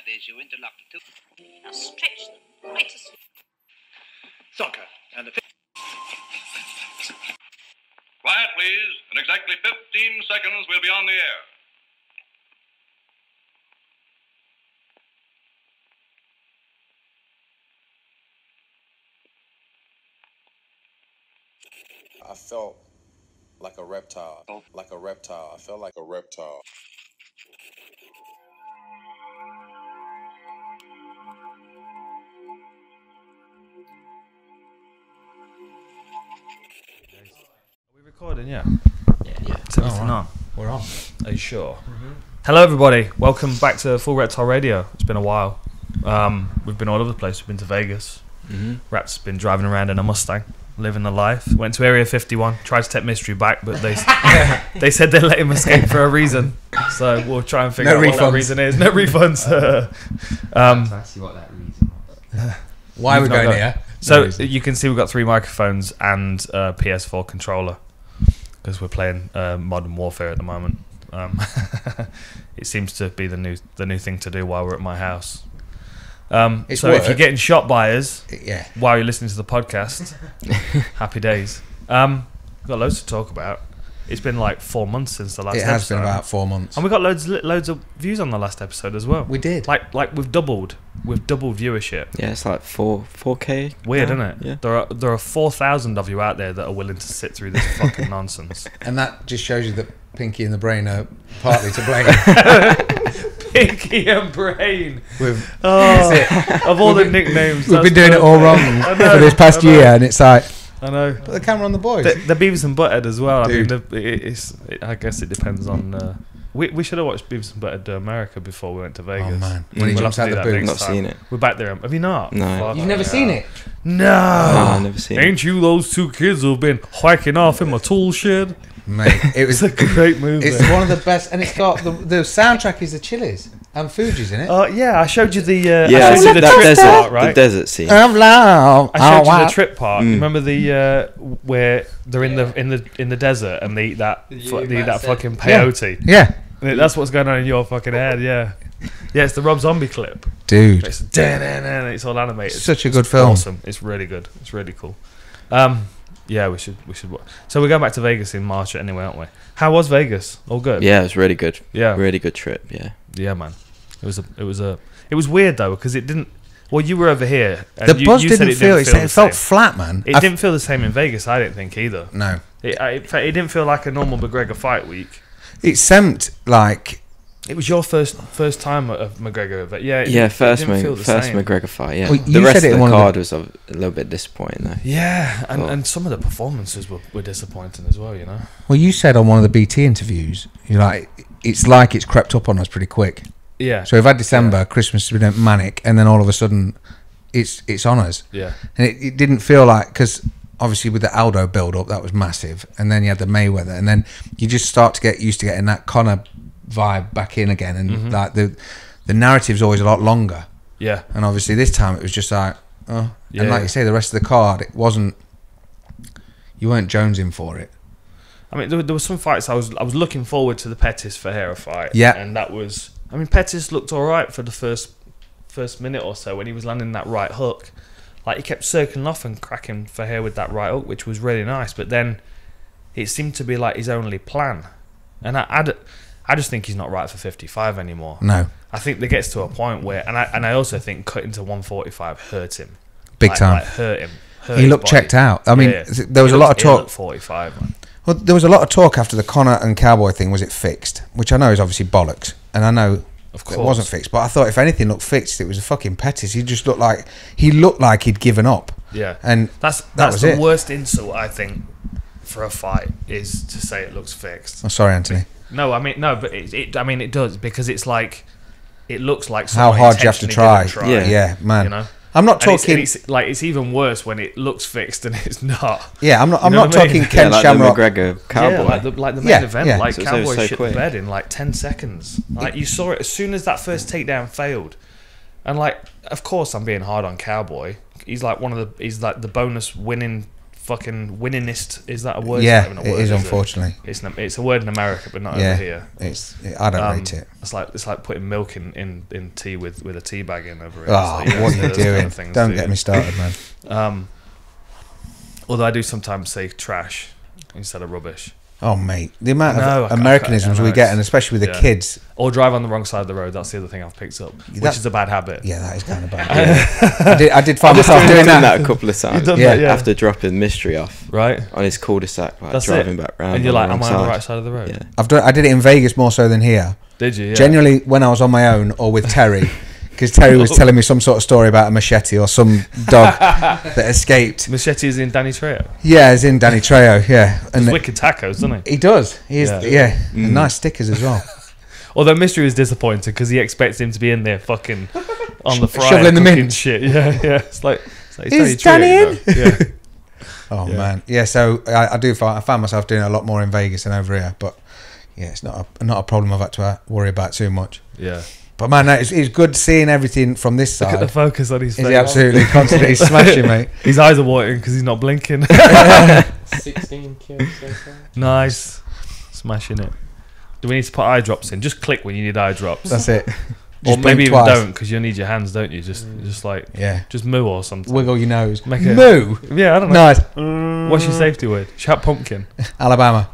That is, you interlock the two. Now stretch them quite as... Soccer and the... Quiet, please. In exactly 15 seconds, we'll be on the air. I felt like a reptile. Like a reptile. I felt like a reptile. Are we recording? Yeah. Yeah. Is everything on? We're on. Are you sure? Mm-hmm. Hello, everybody. Welcome back to Full Reptile Radio. It's been a while. We've been all over the place. We've been to Vegas. Mm-hmm. Rap's been driving around in a Mustang, living the life. Went to Area 51. Tried to take Mystery back, but they said they let him escape for a reason. So we'll try and figure out what that reason is. No refunds. That's what that reason was. Why are we going here? So you can see we've got 3 microphones and a PS4 controller because we're playing Modern Warfare at the moment. It seems to be the new thing to do while we're at my house. So if you're getting shot by us while you're listening to the podcast, happy days. We've got loads to talk about. It's been like 4 months since the last episode. It has been about 4 months. And we got loads of views on the last episode as well. We did. Like we've doubled viewership. Yeah, it's like 4K. Weird, isn't it? Yeah. There are 4,000 of you out there that are willing to sit through this fucking nonsense. And that just shows you that Pinky and the Brain are partly to blame. Pinky and Brain. Of all the nicknames, we've been doing it all wrong for this past year, and it's like, I know. Put the camera on the boys. The Beavis and Butthead as well. Dude. I mean, I guess it depends on. We should have watched Beavis and Butthead do America before we went to Vegas. Oh man, when he jumps out the booth. I've not seen it. We're back there. Have you not? No. You've never seen it? No. I've never seen it. Ain't you those 2 kids who've been hiking off in my tool shed? Mate, it was a great movie. It's one of the best, and it's got the soundtrack is the Chili's and Fuji's in it. Yeah, I showed you the I showed you the trip desert part, right? The desert scene. I showed you the trip part. You remember the where they're in the desert and they eat that fucking peyote. Yeah. That's what's going on in your fucking head. Yeah, it's the Rob Zombie clip, dude. It's all animated. Such a good film. Awesome. It's really good. It's really cool. Yeah, we should watch. So we're going back to Vegas in March anyway, aren't we? How was Vegas? All good? Yeah, it was really good. Yeah. Really good trip, yeah. Yeah, man. It was weird though because it didn't. Well, you were over here. And the buzz didn't feel. It felt flat, man. It didn't feel the same in Vegas. I didn't think either. No. It didn't feel like a normal McGregor fight week. It seemed like. It was your first time of McGregor event. First McGregor fight, yeah. Well, the rest of the card was a little bit disappointing though. Yeah, and some of the performances were disappointing as well, you know. Well, you said on one of the BT interviews, you're like, it's crept up on us pretty quick. Yeah. So we've had December, Christmas has been manic, and then all of a sudden, it's on us. Yeah. And it didn't feel like, because obviously with the Aldo build-up, that was massive, and then you had the Mayweather, and then you just start to get used to getting that Conor vibe back in again, and like the narrative's always a lot longer. Yeah. And obviously this time it was just like, and like you say, the rest of the card, it wasn't. You weren't jonesing for it. I mean, there were some fights I was looking forward to the Pettis Ferreira fight. Yeah. And that was, I mean, Pettis looked all right for the first minute or so when he was landing that right hook. Like he kept circling off and cracking Ferreira with that right hook, which was really nice. But then it seemed to be like his only plan, and I just think he's not right for 55 anymore. No. I think there gets to a point where, and I also think cutting to 145 hurt him. Big time. Hurt him. He looked checked out. I mean, there was a lot of talk. 45, man. Well, there was a lot of talk after the Conor and Cowboy thing. Was it fixed? Which I know is obviously bollocks, and I know of course it wasn't fixed. But I thought if anything looked fixed, it was a fucking Pettis. He just looked like he'd given up. Yeah, and that's the worst insult I think for a fight is to say it looks fixed. I'm sorry, Anthony. No, I mean no, but it does because it's like it looks like how hard you have to try. Yeah, man. You know, I'm not talking. It's even worse when it looks fixed and it's not. Yeah, I'm not talking Ken like Shamrock. The McGregor Cowboy. Like the main event. Yeah. Like so Cowboy so shit quick. the bed in like 10 seconds. Like you saw it as soon as that first takedown failed, and like of course I'm being hard on Cowboy. He's like the bonus winning fucking winningest. Is that a word? Yeah, It's not it even a word, is, it? unfortunately. It's a word in America, but not Yeah, over here. I don't rate it. It's like putting milk in tea with a tea bag in over it. Oh, It's like, what so are you those kind doing? of things, Don't so, get me started, man. Although I do sometimes say trash instead of rubbish. Oh, mate. The amount No, of I Americanisms know, we get, it's- and especially with the yeah. kids. Or drive on the wrong side of the road. That's the other thing I've picked up, which That- is a bad habit. Yeah, that is kind of bad. I did find myself I've doing done that. that a couple of times. done Yeah. that, yeah. After dropping Mystery off Right? on his cul-de-sac, like That's driving it. back round. And you're like, on am the I wrong on the side. right side of the road? Yeah. I did it in Vegas more so than here. Did you? Yeah. Generally, when I was on my own or with Terry, because Terry was telling me some sort of story about a machete or some dog that escaped. Machete is in Danny Trejo. Yeah, as in Danny Trejo. Yeah, He's and wicked tacos, doesn't he? he does. He is. Yeah. Yeah, and nice stickers as well. Although Mystery was disappointed because he expects him to be in there fucking on the fryer Shoveling the cooking mint. shit. Yeah, yeah. It's like Is Danny Danny Trejo, though. Yeah. Oh Yeah. man, yeah. So I found myself doing it a lot more in Vegas than over here, but yeah, it's not a problem I've had to worry about too much. Yeah. But man, no, it's good seeing everything from this Look at the side. focus on his face. Is he absolutely constantly smashing, mate? His eyes are watering because he's not blinking. 16 kills so far. Nice. Smashing it. Do we need to put eye drops in? Just click when you need eye drops. That's it. Or Just maybe blink even twice. don't because you'll need your hands, don't you? Just like, Yeah. just moo or something. Wiggle your nose. Make a- Moo. Yeah, I don't know. Nice. What's your safety word? Shout pumpkin. Alabama.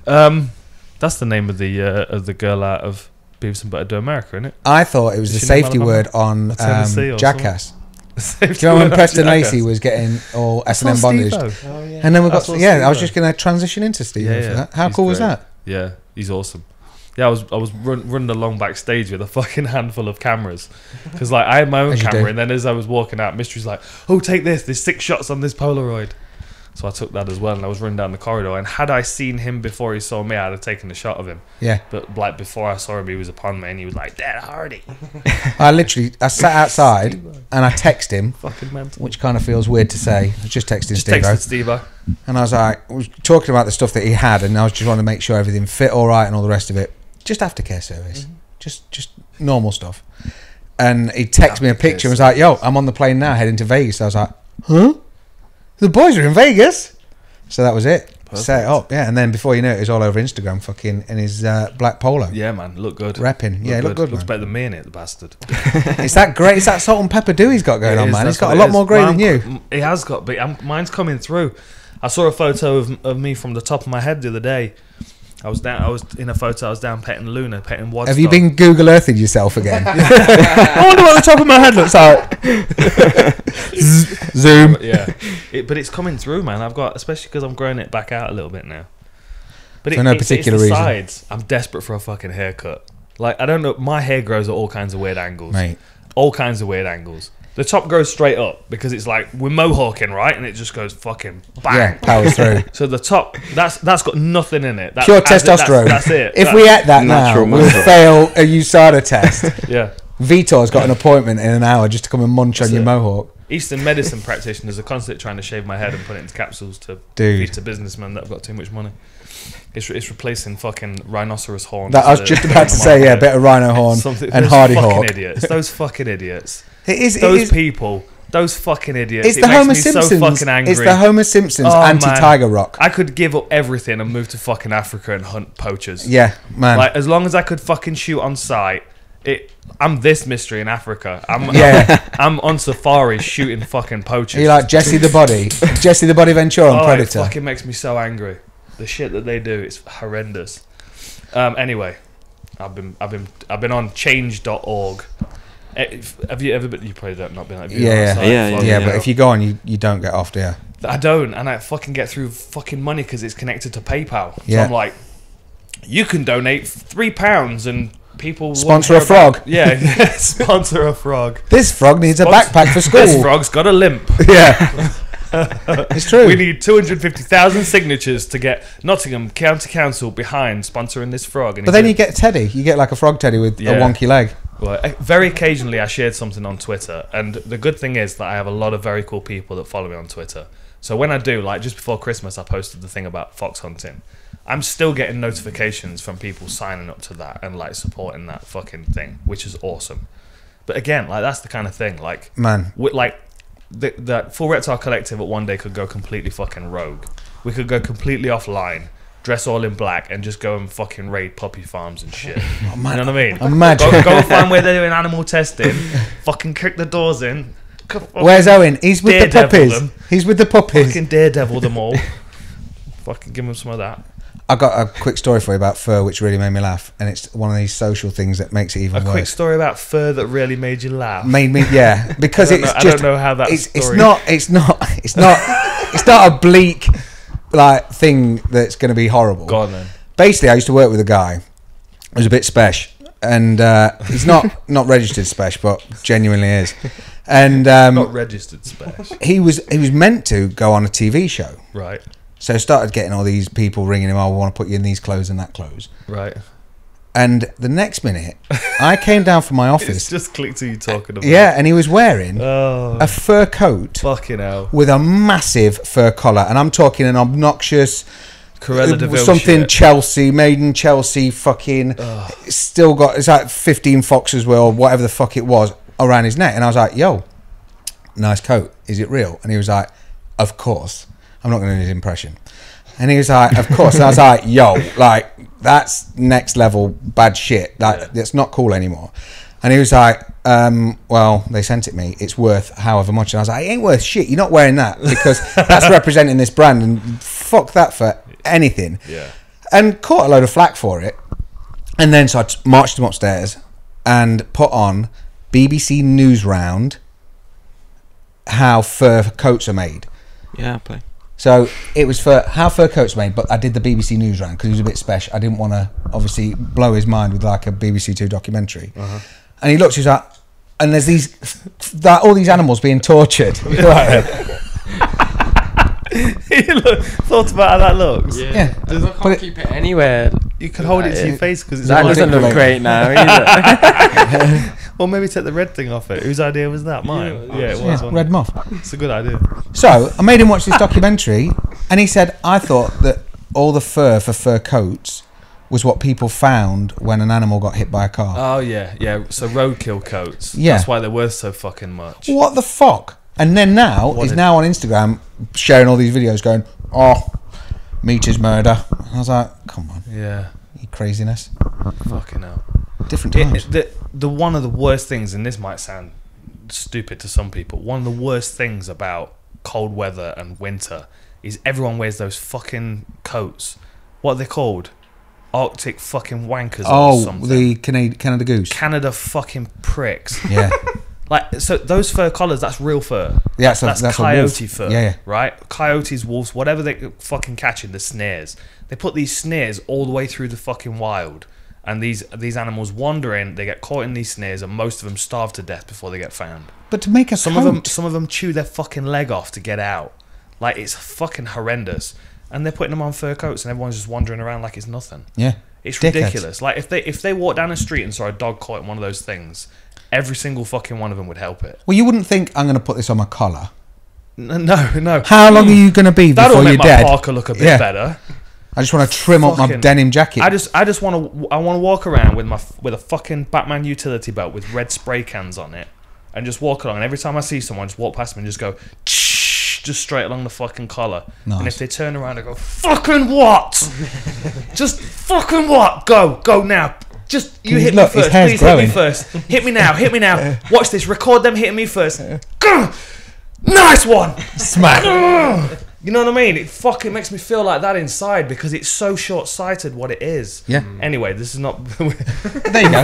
That's the name of the girl out of Beavis and Butthead Do America, isn't it? I thought it was Is the she in safety Alabama? word on Or Tennessee or Jackass. Safety Do you know when word on Preston Jackass. Lacey was getting all That's S&M not bondage? Steve-O. Oh, yeah. And then we got, That's not yeah, I was Steve-O. just going to transition into Steve for that. How He's cool was great. that? Yeah, he's awesome. Yeah, I was running along backstage with a fucking handful of cameras because like I had my own As you camera, do. and then as I was walking out, Mystery's like, "Oh, take this! There's 6 shots on this Polaroid." So I took that as well, and I was running down the corridor. And had I seen him before he saw me, I'd have taken a shot of him. Yeah. But like before I saw him, he was upon me, and he was like, "Dead Hardy." I sat outside and I texted him, Fucking mental. which kind of feels weird to say. I was just texting Just Steve. texted Steve-O. And I was talking about the stuff that he had, and I was just wanting to make sure everything fit all right and all the rest of it. Just aftercare service. Just normal stuff. And he texted me a picture and was like, "Yo, I'm on the plane now heading to Vegas." I was like, "Huh? The boys are in Vegas?" So that was it. Set it up, yeah. And then before you know it, it was all over Instagram, fucking in his black polo. Yeah, man, look good. Repping. Yeah, look good, Looks man. better than me in it, the bastard. It's that great. It's that salt and pepper do he's got going It on, is, man. that's He's got what a it lot is. more grey Mine- than you. He has got, but mine's coming through. I saw a photo of me from the top of my head the other day. I was in a photo. I was down petting Luna, petting Wadstock. Have you been Google Earthing yourself again? I wonder what the top of my head looks like. Zoom. Yeah, but it's coming through, man. I've got, especially because I'm growing it back out a little bit now. But For no particular it's the reason. sides. I'm desperate for a fucking haircut. Like, I don't know. My hair grows at all kinds of weird angles. Mate. All kinds of weird angles. The top goes straight up because it's like we're mohawking, right? And it just goes fucking bang. Yeah, powers through. So the top, that's got nothing in it. That's, Pure as it- testosterone. That's it. If we ate that now, Natural we'll muscle. fail a USADA test. Yeah. Vitor's got an appointment in an hour just to come and munch That's on your it. mohawk. Eastern medicine practitioners are constantly trying to shave my head and put it into capsules to Dude. feed to businessmen that have got too much money. It's replacing fucking rhinoceros horns. That I was just about to say, yeah, a bit of rhino horn and hardy fucking hawk. idiots. Those fucking idiots. It is. Those people. Those fucking idiots. It's It the makes Homer me Simpsons. so fucking angry. It's the Homer Simpsons Oh, man. anti-Tiger Rock. I could give up everything and move to fucking Africa and hunt poachers. Yeah, man. Like, as long as I could fucking shoot on sight, I'm this mystery in Africa. Yeah. I'm on safari shooting fucking poachers. Are you like Jesse the Body? Jesse the Body Ventura on Oh, Predator. it fucking makes me so angry. The shit that they do is horrendous. Anyway, I've been on change.org. Have you ever been? You probably don't not been. Have you been on Yeah, that site? yeah, Fuck, Yeah, but if you go on, you don't get off, do you? I don't, and I fucking get through fucking money because it's connected to PayPal. So Yeah. I'm like, you can donate £3 and people won't Sponsor hear a frog. about- Yeah, sponsor a frog. This frog needs a backpack for school. This frog's got a limp. Yeah. It's true. We need 250,000 signatures to get Nottingham County Council behind sponsoring this frog. And But then you get Teddy. You get like a frog Teddy with Yeah. a wonky leg. Well, very occasionally I shared something on Twitter, and the good thing is that I have a lot of very cool people that follow me on Twitter. So when I do, like just before Christmas, I posted the thing about fox hunting. I'm still getting notifications from people signing up to that and like supporting that fucking thing, which is awesome. But again, like that's the kind of thing, like Man. like that Full Reptile Collective at one day could go completely fucking rogue. We could go completely offline, dress all in black, and just go and fucking raid puppy farms and shit. You know what I mean? Imagine. Go and find where they're doing animal testing. Fucking kick the doors in. Where's Owen? He's with the Daredevil puppies. them. He's with the puppies. Fucking daredevil them all. Fucking give them some of that. I got a quick story for you about fur, which really made me laugh, and it's one of these social things that makes it even A worse. quick story about fur that really made you laugh. Made me, yeah, because it's I just. don't know how that it's story. It's not a bleak like thing that's going to be horrible. Go on then. Basically, I used to work with a guy who's a bit spesh, and he's not registered spesh, but genuinely is. And Not registered special. he was meant to go on a TV show. Right. So I started getting all these people ringing him, oh, we want to put you in these clothes and that clothes. Right. And the next minute, I came down from my It's office. just clicked to you talking about. Yeah, and he was wearing Oh, a fur coat fucking hell. with a massive fur collar. And I'm talking an obnoxious, Cruella de Vil something shit. Chelsea, made in Chelsea, fucking, still got, it's like 15 Foxes or whatever the fuck it was around his neck. And I was like, yo, nice coat. Is it real? And he was like, of course. I'm not going to do his impression. And he was like, of course. And I was like, yo, like, that's next level bad shit. Like, that's not cool anymore. And he was like, well, they sent it me. It's worth however much. And I was like, it ain't worth shit. You're not wearing that because that's representing this brand. And fuck that for anything. Yeah. And caught a load of flack for it. And then so I marched him upstairs and put on BBC News Round how fur coats are made. Yeah, I'll play. So it was for how fur coats are made, but I did the BBC News Round because he was a bit special. I didn't want to obviously blow his mind with like a BBC Two documentary. And he looked, he's like, and there's these, all these animals being tortured. Thought about how that looks. Yeah. I can't keep it anywhere. You could hold it to your face because it's That all doesn't look articulated. great now either. Well, maybe take the red thing off it. Whose idea was that? Mine. Yeah, it was. Yeah, wasn't red it? moth. It's a good idea. So I made him watch this documentary, and he said, I thought that all the fur for fur coats was what people found when an animal got hit by a car. Oh yeah, yeah. So roadkill coats. Yeah. That's why they're worth so fucking much. What the fuck? And then now, he's now on Instagram sharing all these videos going, oh, meat is murder. And I was like, come on, Yeah. you craziness. Fucking hell. Different times. The one of the worst things, and this might sound stupid to some people, one of the worst things about cold weather and winter is everyone wears those fucking coats. What are they called? Arctic fucking wankers or something. The Canada Goose. Canada fucking pricks. Yeah. Like, so those fur collars, that's real fur. Yeah, that's a coyote wolf. fur. Yeah. Right? Coyotes, wolves, whatever they fucking catching, the snares. They put these snares all the way through the fucking wild. And these animals wander in, they get caught in these snares, and most of them starve to death before they get found. But to make a Some coat. of them chew their fucking leg off to get out. Like, it's fucking horrendous. And they're putting them on fur coats, and everyone's just wandering around like it's nothing. Yeah. It's Dickheads. ridiculous. Like, if they walked down the street and saw a dog caught in one of those things, every single fucking one of them would help it. Well, you wouldn't think I'm going to put this on my collar. No. How long are you going to be That'll before make you're my dead? parka look a bit Yeah. better. I just want to trim up my Fucking- denim jacket. I just want to walk around with a fucking Batman utility belt with red spray cans on it, and just walk along. And every time I see someone, just walk past them and just go, just straight along the fucking collar. Nice. And if they turn around, I go, fucking what? Just fucking what? Go now. Just you Can you hit look, me his first. hair's Please growing. hit me first. Hit me now. Watch this. Record them hitting me first. Nice one. Smack. You know what I mean? It fucking makes me feel like that inside because it's so short-sighted what it is. Yeah. Anyway, this is not. There you go.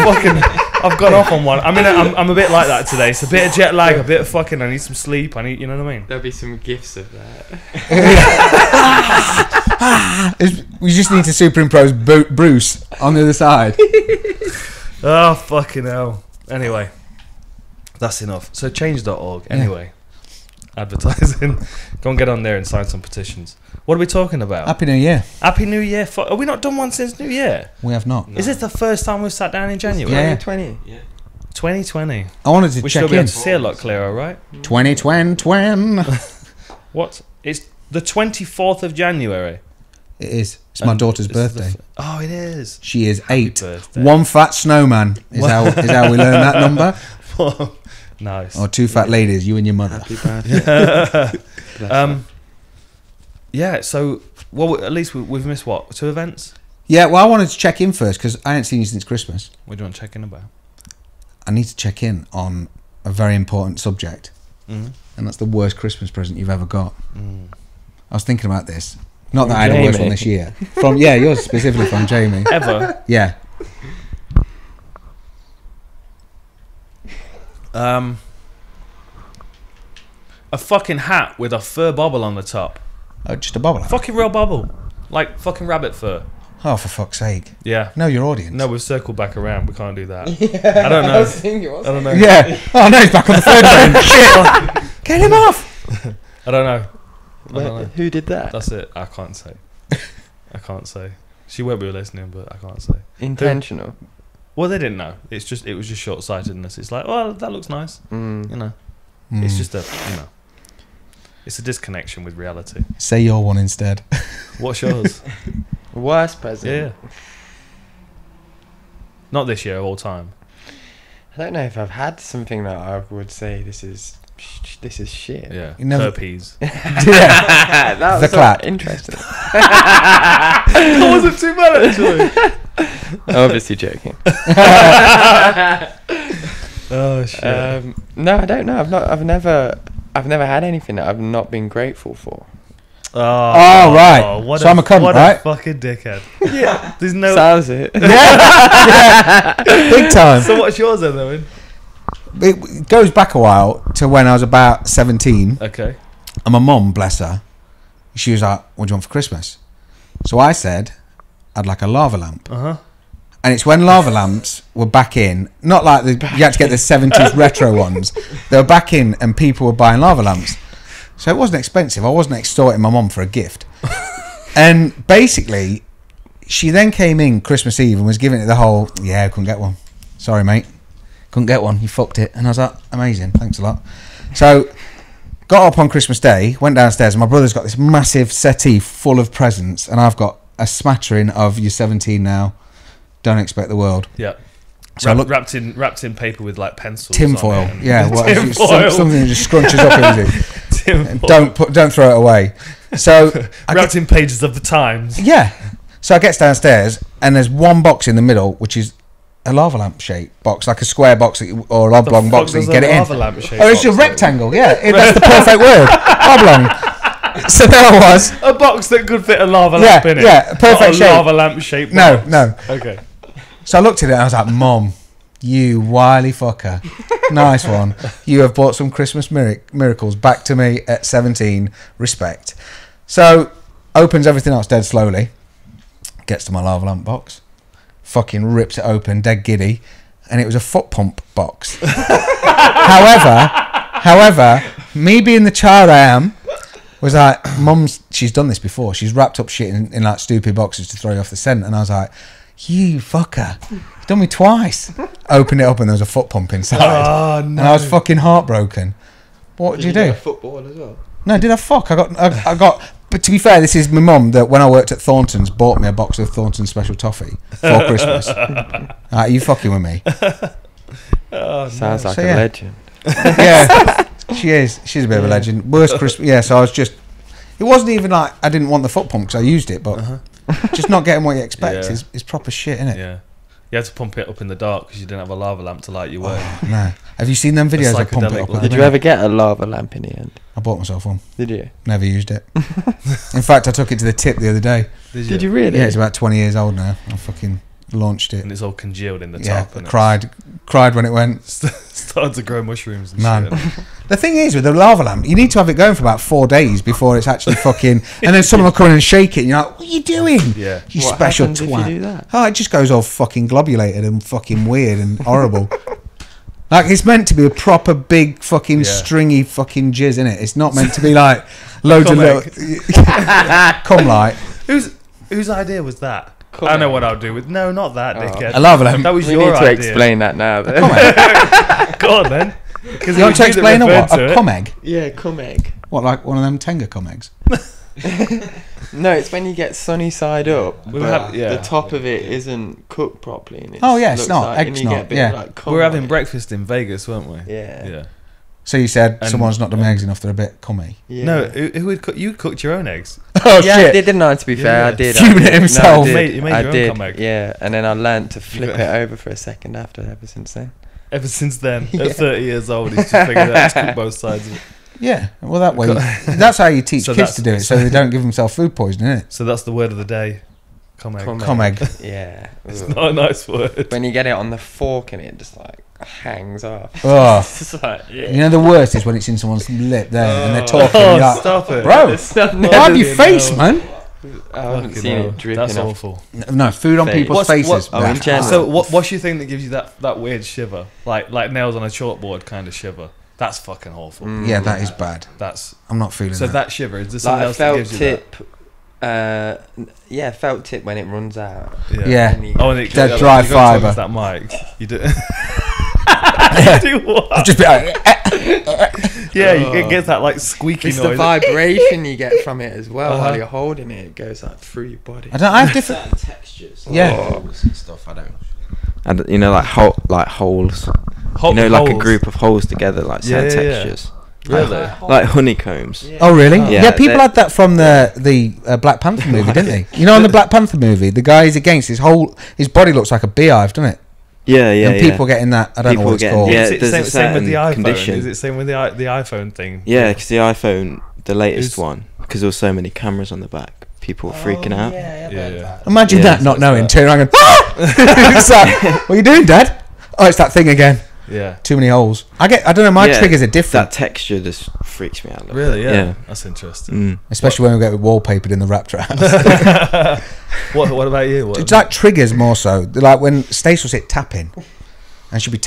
I've gone off on one. I mean, I'm a bit like that today. It's a bit of jet lag, a bit of fucking. I need some sleep. You know what I mean? There'll be some gifs of that. We just need to superimpose Bruce on the other side. Oh fucking hell. Anyway, that's enough. So change.org. Anyway, advertising. Go and get on there and sign some petitions. What are we talking about? Happy New Year. Happy New Year. Are we not done one since New Year? We have not. Is this the first time we've sat down in January? Yeah. 2020. Yeah. 2020. I wanted to We should check be in. able to see a lot clearer, right? 2020. What? It's the 24th of January. It is. It's my daughter's It's the birthday. Oh, it is. She is 8. birthday. One fat snowman is how we learn that number. Nice. Or two fat ladies, you and your mother. Happy birthday. Yeah, so, well, at least we've missed, what, 2 events? Yeah, well, I wanted to check in first because I ain't seen you since Christmas. What do you want to check in about? I need to check in on a very important subject, Mm-hmm. and that's the worst Christmas present you've ever got. Mm. I was thinking about this. Not that I had a worse Jamie. one this year. Yours specifically from Jamie. Ever? Yeah. A fucking hat with a fur bobble on the top. Oh, just a bobble. Fucking real bobble. Like fucking rabbit fur. Oh, for fuck's sake. Yeah. Know your audience. No, we've circled back around. We can't do that. I don't know. I don't know. Yeah. Oh, no, he's back on the third train. Shit. Get him off. I don't know. I don't know. Who did that? That's it. I can't say. I can't say. She won't be listening, but I can't say. Intentional. Well, they didn't know. It was just short-sightedness. It's like, well, that looks nice. Mm. You know. It's just it's a disconnection with reality. Say your one instead. What's yours? Worst present. Yeah. Not this year, all time. I don't know if I've had something that I would say this is shit. Yeah. You never- Herpes. Yeah. That The was clap. interesting. That wasn't too bad, actually. I'm obviously joking. Oh shit. No, I don't know. I've never had anything that I've not been grateful for. Oh, right. So I'm a cunt, what right? a fucking dickhead. Yeah. There's no. Sounds it. Yeah. Big time. So what's yours then, Owen? It goes back a while to when I was about 17. Okay. And my mum, bless her, she was like, what do you want for Christmas? So I said, I'd like a lava lamp. Uh-huh. And it's when lava lamps were back in, not like you had to get the 70s retro ones. They were back in and people were buying lava lamps. So it wasn't expensive. I wasn't extorting my mum for a gift. And basically, she then came in Christmas Eve and was giving it the whole, yeah, I couldn't get one. Sorry, mate. Couldn't get one. You fucked it. And I was like, amazing. Thanks a lot. So got up on Christmas Day, went downstairs, and my brother's got this massive settee full of presents, and I've got a smattering of you're 17 now. Don't expect the world. Yeah. So I look, wrapped in paper with like pencils. tinfoil. on it and- Yeah, well, Tinfoil. something that just scrunches up into it. Tinfoil. Don't throw it away. So wrapped in pages of the Times. yeah. So I get downstairs and there's one box in the middle which is a lava lamp shaped box, like a square box or an oblong box that you get it in. Oh, it's a rectangle. Yeah, that's the perfect word. Oblong. So there I was. A box that could fit a lava lamp in it. Yeah, perfect Not a shape. lava lamp shaped No, box. no. Okay. So I looked at it and I was like, Mom, you wily fucker. Nice one. You have brought some Christmas miracles back to me at 17. Respect. So opens everything else dead slowly. Gets to my lava lamp box. Fucking rips it open, dead giddy. And it was a foot pump box. However, me being the child I am, was like, Mum's, she's done this before. She's wrapped up shit in like stupid boxes to throw you off the scent. And I was like, you fucker. You've done me twice. Opened it up and there was a foot pump inside. Oh, no. And I was fucking heartbroken. What did you do? Football as well. No, did I fuck? I got. But to be fair, this is my mum that when I worked at Thornton's bought me a box of Thornton's special toffee for Christmas. Are you fucking with me? Sounds like So, a yeah. legend. Yeah, she is. She's a bit of a legend. Worst Christmas. Yeah, so I was just. It wasn't even like I didn't want the foot pump because I used it, but just not getting what you expect Yeah. is proper shit, innit? Yeah. You had to pump it up in the dark because you didn't have a lava lamp to light your way. No. Have you seen them videos of pump it psychedelic up? lamp. Did you ever get a lava lamp in the end? I bought myself one. Did you? Never used it. In fact, I took it to the tip the other day. Did you really? Yeah, it's about 20 years old now. I fucking launched it. And it's all congealed in the Yeah, top. And cried when it went. started to grow mushrooms and Man. shit. The thing is with the lava lamp, you need to have it going for about 4 days before it's actually fucking. And then someone will come in and shake it, and you're like, "What are you doing? Yeah. You What special happens if twat." you do that? Oh, it just goes all fucking globulated and fucking weird and horrible. Like it's meant to be a proper big fucking stringy fucking jizz in it. It's not meant to be like loads of little. Come like Whose idea was that? I know what I'll do with. No, not that, dickhead. a lava lamp. That was We your need to idea. explain that now. Then. Go on then. Because You want to explain a what? A cum egg? Yeah, cum egg. What, like one of them Tenga cum eggs? No, it's when you get sunny side up, We but have- yeah. the top of it isn't cooked properly. And Oh, yeah, it's looks not. like, and Egg's you get not, a bit yeah. of, like, cum We were on having it. breakfast in Vegas, weren't we? Yeah. Yeah. So you said And- someone's not done my eggs enough, they're a bit cummy. Yeah. No, who had you cooked your own eggs? Oh, Yeah, I shit. did, didn't I? To be fair, I Yeah. did. Fuming I at did. himself. No, I did. You made your I own did. cum egg. Yeah, and then I learned to flip got- it over for a second after. Ever since then. Ever since then, at 30 years old, he's just figured out to cook both sides of it. Yeah, well, that way, that's how you teach So kids to do it, so they don't give themselves food poisoning, isn't it? So that's the word of the day. Cum egg. Cum egg. Yeah. It's Ugh. not a nice word. When you get it on the fork and it just like hangs off. Oh, It's just like, yeah. you know the worst is when it's in someone's lip there and they're talking. Oh, you're like, stop it. bro, It's not wipe your Fucking face, hell. man. I haven't Fucking seen hell. it dripping That's off. awful. No, food on Face. people's What's- faces. oh, in Nah. general. So what's your thing that gives you that weird shiver? Like nails on a chalkboard kind of shiver? That's fucking awful. Yeah, that is bad. That's I'm not feeling so that. that shiver is there something Like a else that felt gives you tip. Yeah, felt tip when it runs out. that? Yeah. And you- Oh, and it, That dry you gotta talk fibre. into that mic. You do. You do what? Just be like, Yeah, it gets that like squeaky It's noise. the vibration you get from it as well Uh-huh. while you're holding it. It goes like through your body. I have different. Certain textures. Yeah. Holes and stuff. I don't. And you know, like holes. Hol- You know, like a holes. group of holes together, like Yeah, certain yeah, yeah. textures. Really? Like honeycombs. Oh really? Yeah, Yeah, people they're- had that from the Black Panther movie, didn't they? You know, on the Black Panther movie, the guy he's against, his body looks like a beehive, doesn't it? Yeah, yeah, And people getting that. I don't know People what it's getting- called. yeah, Is it there's a same with the certain iPhone? condition. Is it same with the iPhone thing? Yeah, because the iPhone, the latest Is- one, because there was so many cameras on the back, people were freaking out. Yeah. Imagine Yeah, that, so not it's knowing, that. turn around and ah! It's like, what are you doing, Dad? Oh, it's that thing again. Yeah. Too many holes. I don't know. My Yeah, triggers are different, That texture just freaks me out. A little Really? bit. Yeah. That's interesting. Mm. especially when we get wallpapered in the Raptor house. What about you? What? It's like triggers more so. They're like when Stacey will sit tapping, and she'll be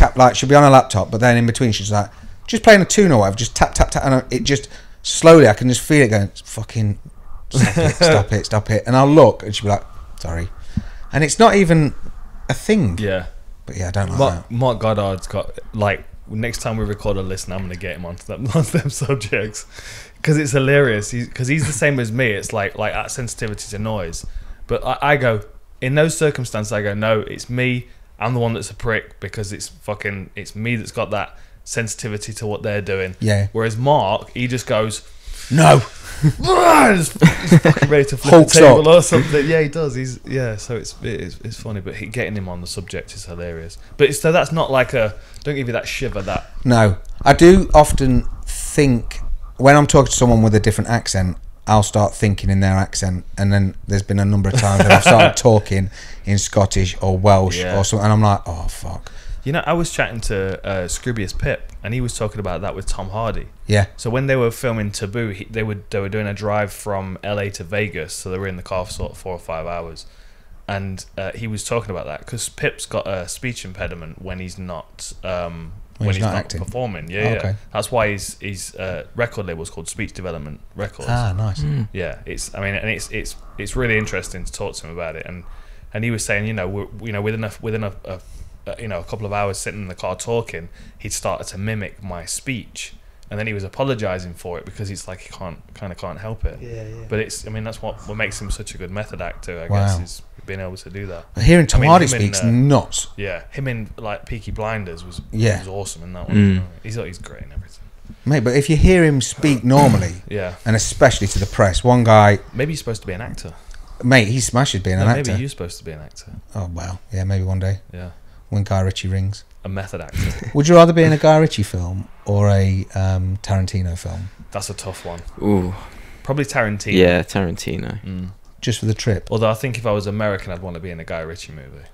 on her laptop, but then in between she's like just playing a tune or whatever, just tap tap tap, and it just slowly I can just feel it going. Fucking stop it, and I'll look, and she'll be like, sorry, and it's not even a thing. Yeah. But yeah, I don't like that. Mark Goddard's got like next time we record a listen, I'm gonna get him onto them subjects because it's hilarious. Because he's the same as me. It's like at sensitivity to noise, but I go in those circumstances. I go, no, it's me. I'm the one that's a prick because it's me that's got that sensitivity to what they're doing. Yeah. Whereas Mark, he just goes, No. he's fucking ready to flip Hulks the table up. or something. Yeah, he does. So it's funny, but getting him on the subject is hilarious. But so that's not like don't give you that shiver. That No, I do often think when I'm talking to someone with a different accent, I'll start thinking in their accent, and then there's been a number of times that I've started talking in Scottish or Welsh Yeah. or something, and I'm like, oh fuck. you know, I was chatting to Scroobius Pip, and he was talking about that with Tom Hardy. Yeah, So when they were filming Taboo, they were doing a drive from LA to Vegas, so they were in the car for sort of 4 or 5 hours, and he was talking about that because Pip's got a speech impediment when he's not when he's not acting. performing. Yeah, Oh, yeah. okay. That's why his record label is called Speech Development Records. Ah, nice. Yeah, it's really interesting to talk to him about it, and he was saying, within a couple of hours sitting in the car talking, he'd started to mimic my speech, and then he was apologizing for it because he's like he can't help it. Yeah. But that's what makes him such a good method actor, I Wow. guess, is being able to do that. But hearing Tom Hardy him in, speaks nuts. Yeah, him in like Peaky Blinders was awesome in that one. Mm. He's great in everything. Mate, but if you hear him speak normally, Yeah, and especially to the press, one guy, maybe you're supposed to be an actor. mate, he smashes being an No, actor. maybe you're supposed to be an actor. Oh well, yeah, maybe one day Yeah, when Guy Ritchie rings. a method actor. Would you rather be in a Guy Ritchie film or a Tarantino film? That's a tough one. Ooh, Probably Tarantino. yeah, Tarantino. Just for the trip? Although I think if I was American, I'd want to be in a Guy Ritchie movie.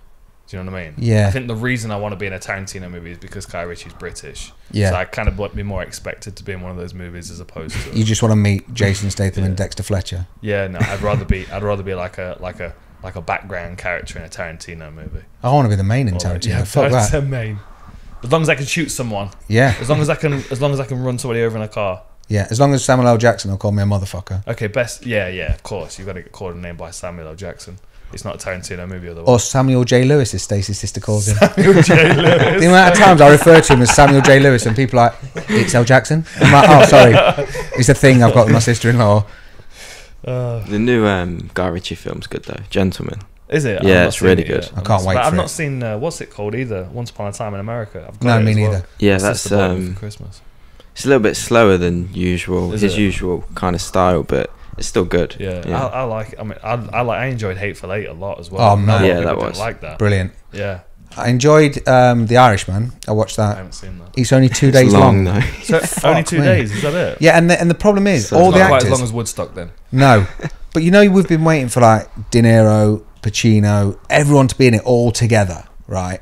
Do you know what I mean? Yeah. I think the reason I want to be in a Tarantino movie is because Guy Ritchie's British. Yeah. So I kind of want to be more expected to be in one of those movies as opposed to. You just want to meet Jason Statham and Dexter Fletcher. Yeah, no, I'd rather be like a background character in a Tarantino movie. I want to be the main in Or, Tarantino. yeah, Fuck that's that. a main. As long as I can shoot someone. Yeah, As long as I can run somebody over in a car. yeah. As long as Samuel L. Jackson will call me a motherfucker. Okay, best. Yeah, of course. You've got to get called a name by Samuel L. Jackson. It's not a Tarantino movie otherwise. Or Samuel J. Lewis, as Stacey's sister calls him. Samuel J. Lewis. The amount of times I refer to him as Samuel J. Lewis, and people are like, it's L. Jackson. I'm like, oh, sorry. It's a thing I've got with my sister-in-law. The new Guy Ritchie film's good though. Gentleman. Is it? Yeah, I've not it's seen really it good. yet. I can't wait I've for not it. seen what's it called either. Once Upon a Time in America. I've got No, it me as well. neither. Yeah, My that's sister bought it for Christmas. it's a little bit slower than usual. Is His it? usual kind of style, but it's still good. Yeah, yeah. I like it. I mean, I enjoyed Hateful Eight a lot as well. Oh, A lot man. of Yeah, people that didn't was like that. Brilliant. Yeah, I enjoyed The Irishman. I watched I that. haven't seen that. It's only 2 It's days long. though. So only 2 me. days. Is that it? Yeah, and the problem is So all it's the Not quite actors. as long as Woodstock then. No, but you know we've been waiting for like De Niro, Pacino, everyone to be in it all together, right?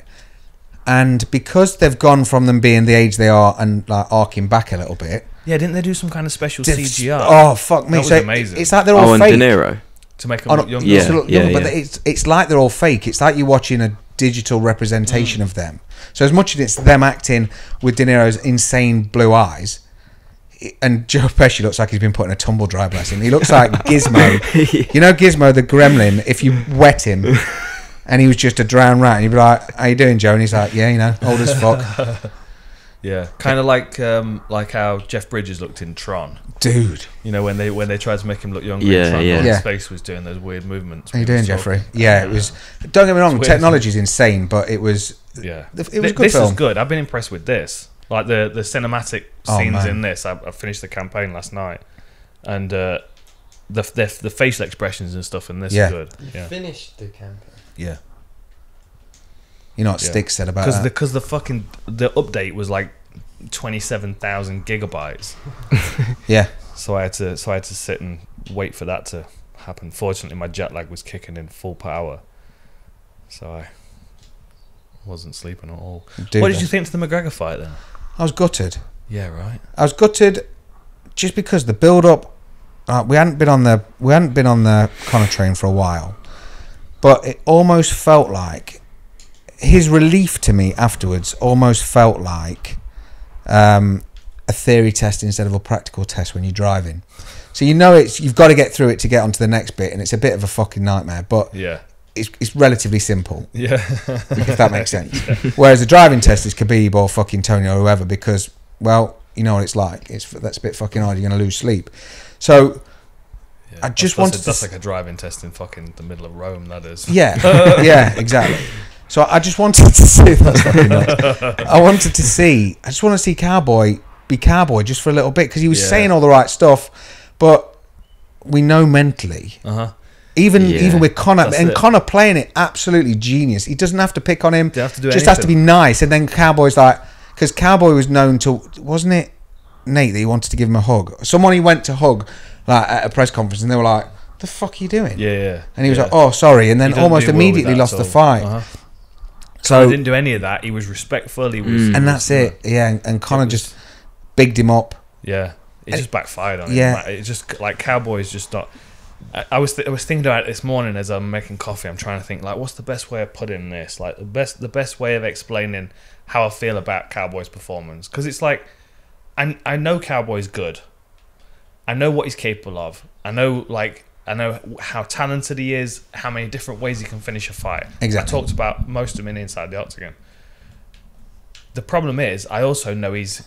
And because they've gone from them being the age they are and like arcing back a little bit. Yeah, didn't they do some kind of special CGI? Oh fuck me! That was So amazing. It's like they're all Oh, and fake. De Niro. To make them Oh, look no, younger. Yeah. to look younger, but yeah. it's like they're all fake. It's like you're watching a digital representation of them. So as much as it's them acting with De Niro's insane blue eyes, and Joe Pesci looks like he's been put in a tumble dry blessing. He looks like Gizmo. You know Gizmo, the gremlin, if you wet him and he was just a drowned rat, and you'd be like, how you doing, Joe? And he's like, yeah, you know, old as fuck. Yeah, kind of like how Jeff Bridges looked in Tron. Dude. You know when they tried to make him look younger. Yeah, in Tron, yeah. His Yeah. face was doing those weird movements. How you when he doing, was talking. Jeffrey? Yeah, it was. Don't get me wrong, It's weird. technology's insane, but it was. Yeah, It was a good this film. is good. I've been impressed with this. Like the cinematic Oh, scenes man. in this. I finished the campaign last night, and the facial expressions and stuff in this Yeah. are good. You Yeah, finished the campaign. yeah. You know what Yeah. Sticks said about that? Because the update was like 27,000 gigabytes. Yeah. So I had to sit and wait for that to happen. Fortunately, my jet lag was kicking in full power, so I wasn't sleeping at all. Dude, What did you think to the McGregor fight then? I was gutted. Yeah, right. I was gutted just because the build up. We hadn't been on the Conor train for a while, but it almost felt like his relief to me afterwards almost felt like a theory test instead of a practical test when you're driving. So you know you've got to get through it to get onto the next bit, and it's a bit of a fucking nightmare. But Yeah, it's relatively simple, yeah. if that makes sense. Whereas the driving test is Khabib or fucking Tony or whoever, because, well, you know what it's like. That's a bit fucking hard. You're going to lose sleep. So I just wanted to... That's like a driving test in fucking the middle of Rome. That is. Yeah, yeah, exactly. So I just wanted to see... That's fucking nuts. I just want to see Cowboy be Cowboy just for a little bit, because he was Yeah. saying all the right stuff, but we know mentally... Even with Conor, That's and it. Conor playing it absolutely genius. He doesn't have to pick on him. Don't have to do just has to be anything. nice. And then Cowboy's like, because Cowboy was known to, wasn't it Nate that he wanted to give him a hug? Someone he went to hug like at a press conference, and they were like, "The fuck are you doing?" Yeah, yeah. And he was yeah. like, "Oh, sorry," and then He doesn't almost do well with immediately that lost at the all. fight. So So didn't do any of that. He was respectful. He was, and that's it. Yeah, and Conor just bigged him up. Yeah, it just backfired on him. Yeah. Like, it just like Cowboys just not. I was thinking about it this morning as I'm making coffee. I'm trying to think like, what's the best way of putting this? Like the best way of explaining how I feel about Cowboys' performance, because it's like, I know Cowboy's good. I know what he's capable of. I know how talented he is. How many different ways he can finish a fight. Exactly. I talked about most of them in Inside the Octagon. The problem is, I also know he's,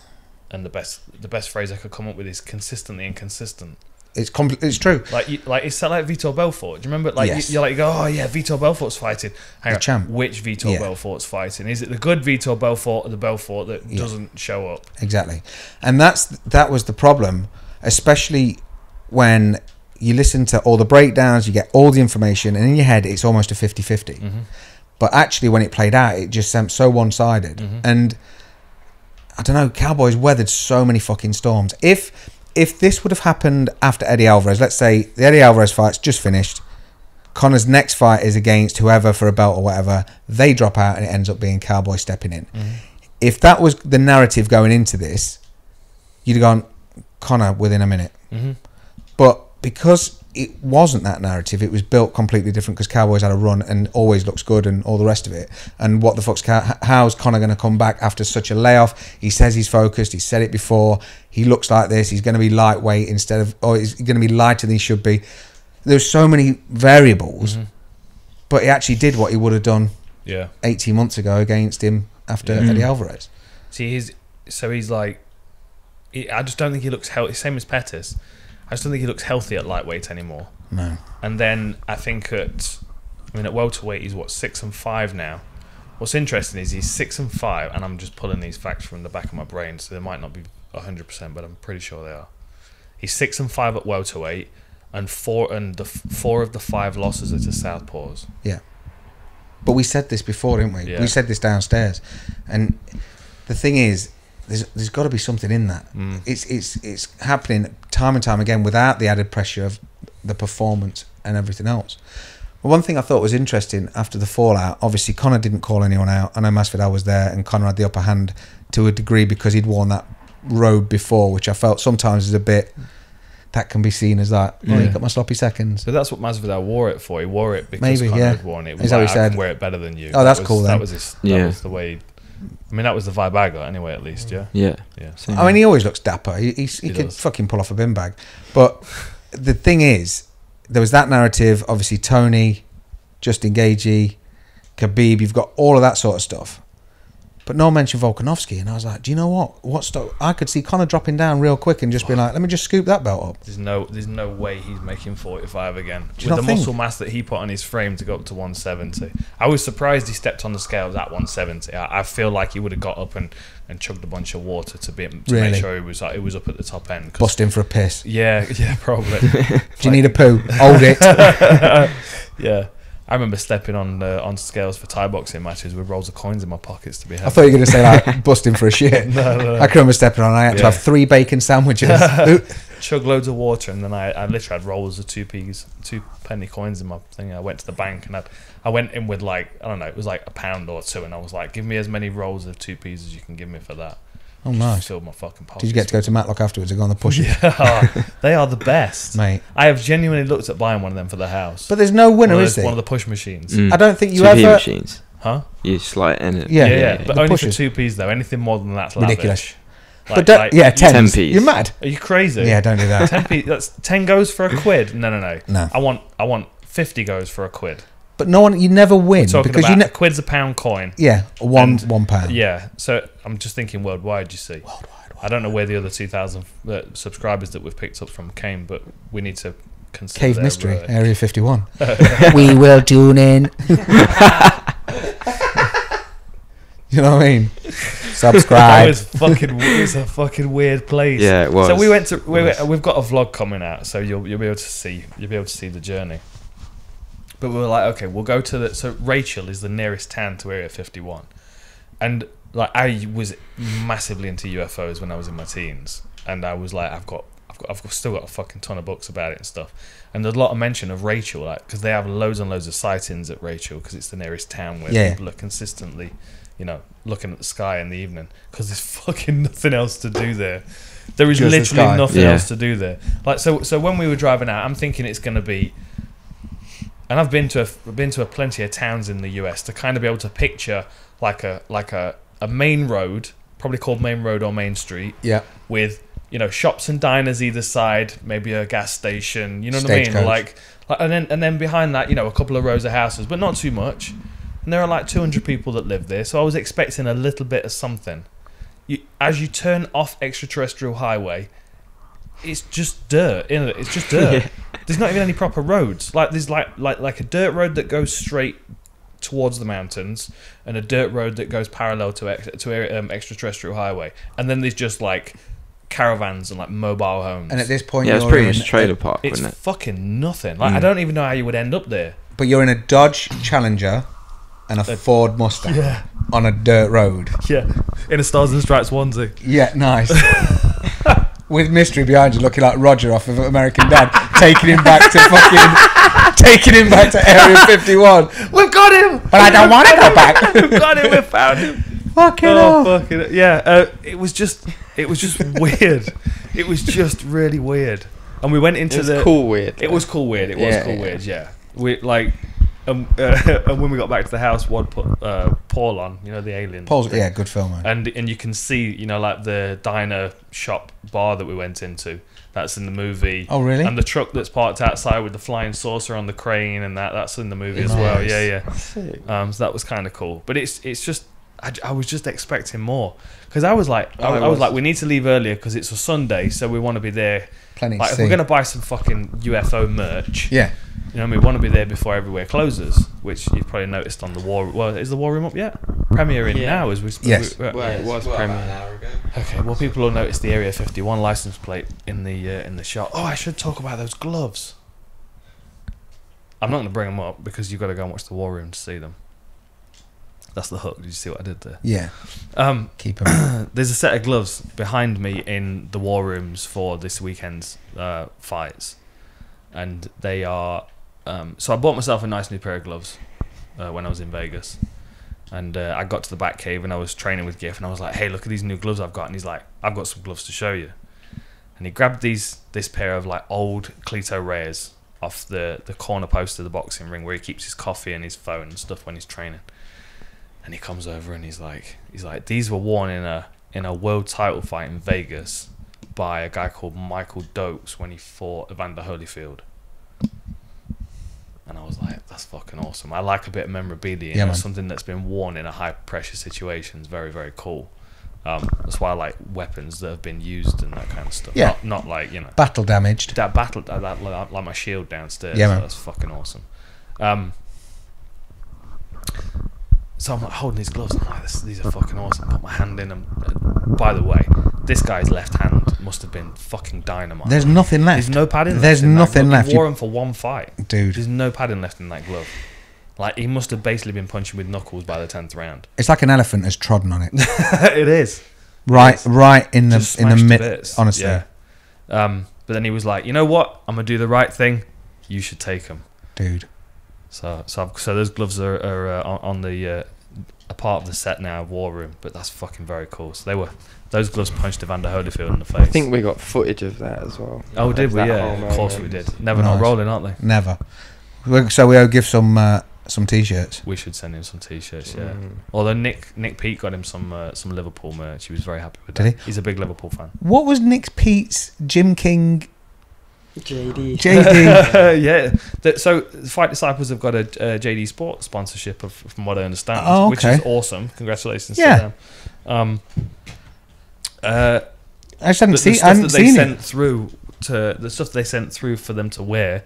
and the best phrase I could come up with is consistently inconsistent. It's true. Like it's like Vitor Belfort. Do you remember? Like Yes. you go, oh yeah, Vitor Belfort's fighting. Hang The on, champ. which Vitor Yeah. Belfort's fighting? Is it the good Vitor Belfort or the Belfort that doesn't show up? Exactly. And that was the problem, especially when you listen to all the breakdowns, you get all the information, and in your head it's almost a 50-50. But actually when it played out, it just seemed so one-sided. And I don't know, Cowboys weathered so many fucking storms. If this would have happened after Eddie Alvarez, let's say the Eddie Alvarez fight's just finished, Conor's next fight is against whoever for a belt or whatever, they drop out and it ends up being Cowboy stepping in. If that was the narrative going into this, you'd have gone Conor within a minute. But because it wasn't that narrative, it was built completely different, because Cowboys had a run and always looks good and all the rest of it. And what the fuck's how's Conor going to come back after such a layoff? He says he's focused. He said it before. He looks like this. He's going to be lightweight instead of, or he's going to be lighter than he should be. There's so many variables, but he actually did what he would have done 18 months ago against him after Eddie Alvarez. See, he's like, I just don't think he looks healthy. Same as Pettis. I just don't think he looks healthy at lightweight anymore. No. And then I think at welterweight he's 6-5 now. What's interesting is he's 6-5, and I'm just pulling these facts from the back of my brain, so they might not be 100%, but I'm pretty sure they are. He's 6-5 at welterweight, and four of the 5 losses are to southpaws. Yeah. But we said this before, didn't we? Yeah. We said this downstairs, and the thing is, there's got to be something in that. It's happening time and time again without the added pressure of the performance and everything else. Well, one thing I thought was interesting after the fallout, obviously Conor didn't call anyone out. I know Masvidal was there, and Conor had the upper hand to a degree because he'd worn that robe before, which I felt sometimes is a bit, that can be seen as like, oh, you got my sloppy seconds. So that's what Masvidal wore it for. He wore it because Conor had worn it. It was Is that what he I said? can wear it better than you. Oh, that's cool then. That was the way. I mean, that was the vibe I got anyway, at least, yeah? Yeah. I mean, he always looks dapper. He could fucking pull off a bin bag. But the thing is, there was that narrative, obviously Tony, Justin Gaethje, Khabib, you've got all of that sort of stuff. But no one mentioned Volkanovski, and I was like, do you know what? I could see Conor dropping down real quick and just being like, let me just scoop that belt up. There's no way he's making 45 again. Do you With not the think? muscle mass that he put on his frame to go up to 170. I was surprised he stepped on the scales at 170. I feel like he would have got up and chugged a bunch of water to Really? make sure it was up at the top end. Busting for a piss. Yeah, probably. Do you need a poo? Hold it. Yeah. I remember stepping on scales for Thai boxing matches with rolls of coins in my pockets to be I thought you were going to say like busting for a shit. No. I can remember stepping on, I had to have 3 bacon sandwiches. Chug loads of water, and then I literally had rolls of 2 penny coins in my thing. I went to the bank, and I went in with like, I don't know, it was like £1 or 2, and I was like, give me as many rolls of 2p as you can give me for that. Oh, nice. Filled my fucking pockets. Did you get to go to Matlock afterwards and go on the push? Yeah, they are the best, mate. I have genuinely looked at buying one of them for the house. But there's no winner, is there? One of the push machines. I don't think you 2p ever... machines. Huh? You slide in it. Yeah. But The only pushes. for 2p's though. Anything more than that's Ridiculous. Lavish. But 10. 10p's. You're mad. Are you crazy? Yeah, don't do that. 10p. That's 10 goes for £1. No. No. I want 50 goes for £1. But you never win Talking because about a quid's a £1 coin. Yeah, one pound. Yeah, so I'm just thinking worldwide. You see, I don't know where the other 2,000 subscribers that we've picked up from came, but we need to consider Cave their, Mystery, Area 51. We will tune in. You know what I mean? Subscribe. It was a fucking weird place. Yeah, it was. So we went to. We've got a vlog coming out, so you'll be able to see. You'll be able to see the journey. But we were like, okay, we'll go to so Rachel is the nearest town to Area 51, and like I was massively into UFOs when I was in my teens, and I was like, I've still got a fucking ton of books about it and stuff. And there's a lot of mention of Rachel, like because they have loads and loads of sightings at Rachel because it's the nearest town where people are consistently, looking at the sky in the evening because there's fucking nothing else to do there. There is Just literally nothing else to do there. Like so when we were driving out, I'm thinking it's going to be. And I've been to a plenty of towns in the US to kind of be able to picture like a main road, probably called Main Road or Main Street, with shops and diners either side, maybe a gas station, you know what I mean? Like and then behind that, a couple of rows of houses, but not too much. And there are like 200 people that live there, so I was expecting a little bit of something. As you turn off extraterrestrial highway, it's just dirt, isn't it? It's just dirt. Yeah. There's not even any proper roads. Like there's like a dirt road that goes straight towards the mountains, and a dirt road that goes parallel to extraterrestrial highway, and then there's just like caravans and like mobile homes. And at this point, it's pretty much trailer park. It's wasn't it? fucking nothing. Like I don't even know how you would end up there. But you're in a Dodge Challenger and a Ford Mustang on a dirt road. Yeah, in a Stars and Stripes onesie. Yeah, nice. With Mystery behind you, looking like Roger off of American Dad, taking him back to Area 51. We've got him, but I don't want to go back. We've got him. We found him. Fucking hell. Yeah. It was just weird. It was just really weird. And we went into It was cool weird. It was cool weird. It was cool weird. Yeah. We like. And when we got back to the house, Wad put Paul on, the alien. Paul's, good film, man. And you can see, like the diner shop bar that we went into. That's in the movie. Oh, really? And the truck that's parked outside with the flying saucer on the crane, and that's in the movie as well. Yeah. Sick. So that was kind of cool. But it's just I was just expecting more, because I was like, I was like, we need to leave earlier because it's a Sunday, so we want to be there. Plenty. Like, if we're gonna buy some fucking UFO merch, Yeah. you know what I mean, we want to be there before everywhere closes, which you've probably noticed on the war. Well, is the war room up yet? Premiering now as we speak. Yes. Well, it was About Premier. an hour ago. Okay, well, people will notice the Area 51 license plate in the shot. Oh, I should talk about those gloves. I'm not going to bring them up because you've got to go and watch the war room to see them. That's the hook. Did you see what I did there? Yeah. Keep them. There's a set of gloves behind me in the war rooms for this weekend's fights, and they are. So I bought myself a nice new pair of gloves when I was in Vegas, and I got to the back cave and I was training with Giff, and I was like, "Hey, look at these new gloves I've got," and he's like, "I've got some gloves to show you," and he grabbed this pair of like old Cleto Rares off the corner post of the boxing ring where he keeps his coffee and his phone and stuff when he's training. And he comes over and he's like, these were worn in a world title fight in Vegas by a guy called Michael Dokes when he fought Evander Holyfield. And I was like, that's fucking awesome. I like a bit of memorabilia. Yeah, man. Something that's been worn in a high pressure situation is very, very cool. That's why I like weapons that have been used and that kind of stuff. Yeah. Not like, you know, Battle damaged. that like my shield downstairs. Yeah, man. That's fucking awesome. So I'm like holding these gloves. I'm like, these are fucking awesome. Put my hand in them. By the way, this guy's left hand must have been fucking dynamite. There's nothing left. There's no padding. There's left in nothing that glove. left. He wore him for one fight, Dude. There's no padding left in that glove. Like, he must have basically been punching with knuckles by the 10th round. It's like an elephant has trodden on it. It is. Right in the Just in the smashed to mid. bits. Honestly. Yeah. But then he was like, you know what? I'm gonna do the right thing. You should take them. Dude. So those gloves are on the a part of the set now of War Room, but that's fucking very cool. So those gloves punched Evander Holyfield in the face. I think we got footage of that as well. Oh, did we? That Yeah, whole of course we moment. did. Never not Nice. rolling, aren't they? Never. So we owe give some t-shirts. We should send him some t-shirts. Yeah. Although Nick Pete got him some Liverpool merch. He was very happy with that. Did he? He's a big Liverpool fan. What was Nick Pete's Jim King JD. JD? Yeah. So Fight Disciples have got a JD Sport sponsorship, from what I understand, Oh, which okay. is awesome. Congratulations Yeah. to them. I just hadn't The seen. I stuff hadn't that they seen sent it. through the stuff they sent through for them to wear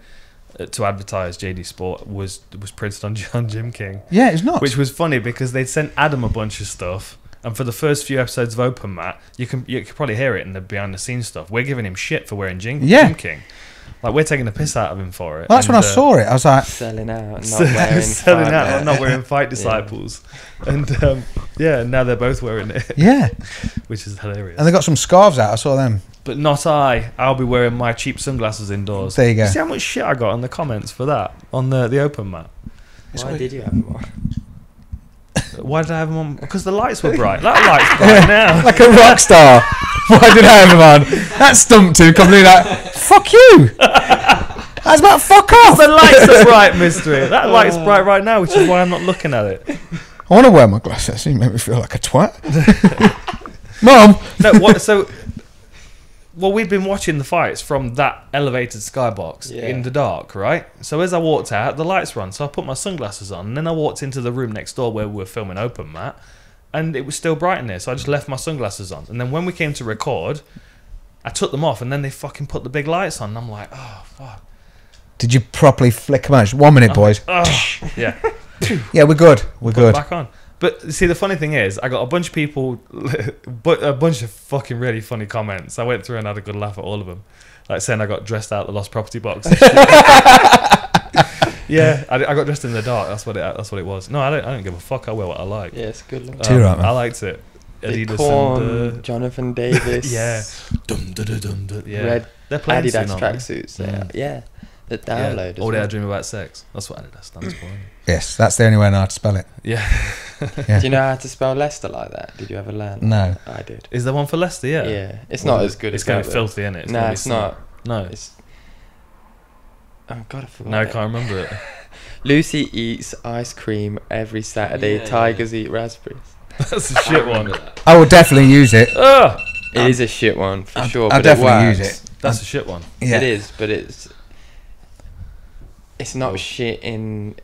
to advertise JD Sport was printed on Jim King, Yeah, it's not. which was funny because they'd sent Adam a bunch of stuff. And for the first few episodes of Open Mat, you can probably hear it in the behind the scenes stuff. We're giving him shit for wearing Jim King. Like, we're taking the piss out of him for it. Well, that's when I saw it. I was like, Selling out, not wearing selling Fight out, Wear. not wearing Fight Disciples. And now they're both wearing it, yeah. which is hilarious. And they got some scarves out. I saw them. But not I. I'll be wearing my cheap sunglasses indoors. There you go. See how much shit I got in the comments for that on the Open Mat. Why did you have them on? Why did I have them on? Because the lights were bright. That light's bright now. Like a rock star. Why did I have him on? That stumped him completely like, fuck you. That's about fuck off. The lights are bright, mystery. That light's bright right now, which is why I'm not looking at it. I want to wear my glasses. You make me feel like a twat. Mom. No, what? So, well, we'd been watching the fights from that elevated skybox in the dark, right? So as I walked out, the lights were on, so I put my sunglasses on, and then I walked into the room next door where we were filming Open Mat, and it was still bright in there, so I just left my sunglasses on. And then when we came to record, I took them off, and then they fucking put the big lights on, and I'm like, oh, fuck. Did you properly flick them out? Just 1 minute, boys. Oh, yeah. Yeah, we're good. We're Put it good. back on. But see, the funny thing is, I got a bunch of people, but a bunch of fucking really funny comments. I went through and had a good laugh at all of them, like saying I got dressed out the lost property box. Yeah, I got dressed in the dark. That's what it was. No, I don't give a fuck. I wear what I like. Yeah, it's a good look. Too right, man. I liked it. Big Adidas Corn, and Jonathan Davis. yeah, dum, dum, dum, dum, dum. Yeah. Red They're playing Adidas soon, aren't they? tracksuits. Yeah, the download. All day I dream about sex. That's what Adidas stands for. Yes, that's the only way I know how to spell it. Yeah. Yeah. Do you know how to spell Leicester like that? Did you ever learn? No. I did. Is there one for Leicester? Yeah. Yeah, it's Well, not as good It's as going that, to be though. filthy, isn't it? No, it's not. No. It's. Oh God, I forgot. No, I it. can't remember it. Lucy eats ice cream every Saturday. Yeah, Tigers eat raspberries. That's a shit one. I will definitely use it. Ugh! It is a shit one for sure. I'll but definitely it works. use it. That's a shit one. Yeah. It is, but it's not shit in